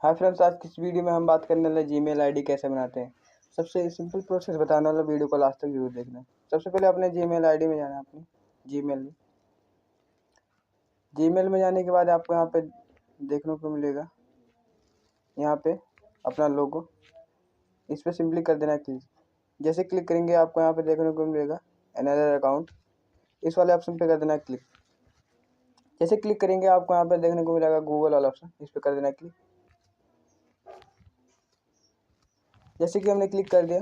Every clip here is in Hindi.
हाय फ्रेंड्स, आज की इस वीडियो में हम बात करने वाले जीमेल आईडी कैसे बनाते हैं। सबसे सिंपल प्रोसेस बताने वाला, वीडियो को लास्ट तक जरूर देखना। सबसे पहले अपने जीमेल आईडी में जाना है। अपने जीमेल में जाने के बाद आपको यहाँ पे देखने को मिलेगा, यहाँ पे अपना लोगो, इस पर सिंपली कर देना है क्लिक। जैसे क्लिक करेंगे आपको यहाँ पे देखने को मिलेगा अनदर अकाउंट, इस वाले ऑप्शन पे कर देना है क्लिक। जैसे क्लिक करेंगे आपको यहाँ पे देखने को मिलेगा गूगल वाला ऑप्शन, इस पर कर देना है क्लिक। जैसे कि हमने क्लिक कर दिया,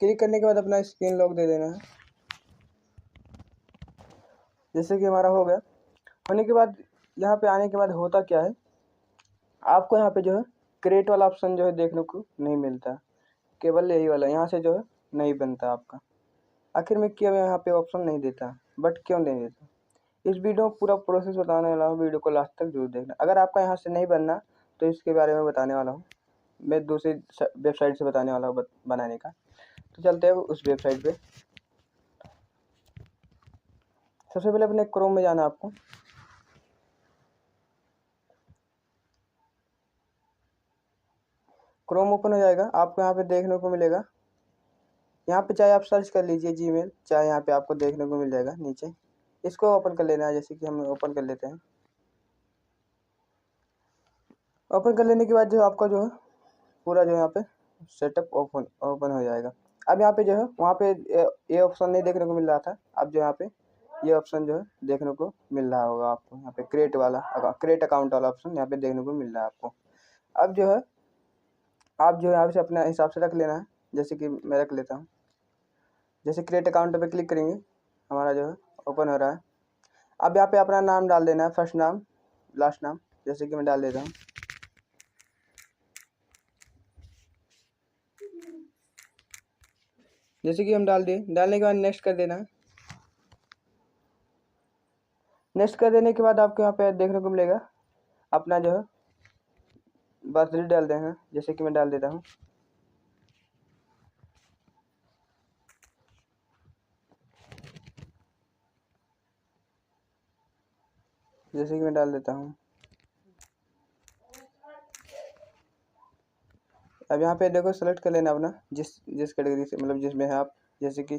क्लिक करने के बाद अपना स्क्रीन लॉक दे देना है। जैसे कि हमारा हो गया, होने के बाद यहाँ पे आने के बाद होता क्या है, आपको यहाँ पे जो है क्रिएट वाला ऑप्शन जो है देखने को नहीं मिलता, केवल यही वाला यहाँ से जो है नहीं बनता आपका। आखिर में क्यों यहाँ पे ऑप्शन नहीं देता, बट क्यों नहीं देता, इस वीडियो में पूरा प्रोसेस बताने वाला हूँ। वीडियो को लास्ट तक जरूर देखना। अगर आपका यहाँ से नहीं बनना तो इसके बारे में बताने वाला हूँ, मैं दूसरी वेबसाइट से बताने वाला हूँ बनाने का। तो चलते हैं उस वेबसाइट पे। सबसे पहले अपने क्रोम में जाना आपको। क्रोम ओपन हो जाएगा, आपको यहाँ पे देखने को मिलेगा, यहाँ पे चाहे आप सर्च कर लीजिए जीमेल, चाहे यहाँ पे आपको देखने को मिल जाएगा नीचे। इसको ओपन कर लेना है। जैसे कि हम ओपन कर लेते हैं। ओपन कर लेने के बाद जो आपका जो है पूरा जो यहाँ पे सेटअप ओपन हो जाएगा। अब यहाँ पे जो है वहाँ पे ये ऑप्शन नहीं देखने को मिल रहा था, अब जो यहाँ पे ये ऑप्शन जो है देखने को मिल रहा होगा आपको। यहाँ पे क्रिएट अकाउंट वाला ऑप्शन यहाँ पे देखने को मिल रहा है आपको। अब जो है आप जो है यहाँ से अपने हिसाब से रख लेना है। जैसे कि मैं रख लेता हूँ। जैसे क्रिएट अकाउंट पे क्लिक करेंगे, हमारा जो है ओपन हो रहा है। अब यहाँ पे अपना नाम डाल देना है, फर्स्ट नाम लास्ट नाम। जैसे कि मैं डाल देता हूँ, जैसे कि हम डाल दिए। डालने के बाद नेक्स्ट कर देना है। नेक्स्ट कर देने के बाद आपको यहाँ पे देखने को मिलेगा अपना जो है बर्थडे डाल देना। जैसे कि मैं डाल देता हूँ, जैसे कि मैं डाल देता हूँ। अब यहाँ पे देखो सेलेक्ट कर लेना अपना जिस कैटेगरी से, मतलब जिसमें है आप। जैसे कि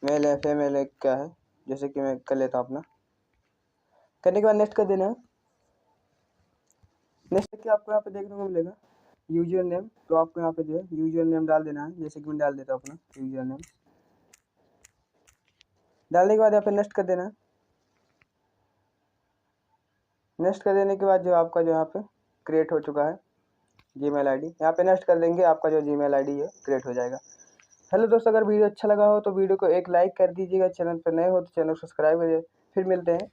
मेल है, फीमेल है, क्या है। जैसे कि मैं कर लेता हूँ अपना। करने के बाद नेक्स्ट कर देना है। नेक्स्ट करके आपको यहाँ पे देखने को मिलेगा यूजर नेम, तो आपको यहाँ पे जो है यूजर नेम डाल देना है। जैसे कि मैं डाल देता हूँ अपना यूजर नेम। डालने के बाद यहाँ पे नेक्स्ट कर देना है। नेक्स्ट कर देने के बाद जो आपका जो यहाँ पे क्रिएट हो चुका है जीमेल आईडी, यहाँ पे नेक्स्ट कर देंगे, आपका जो जीमेल आईडी है क्रिएट हो जाएगा। हेलो दोस्तों, अगर वीडियो अच्छा लगा हो तो वीडियो को एक लाइक कर दीजिएगा। चैनल पर नए हो तो चैनल सब्सक्राइब करिए। फिर मिलते हैं।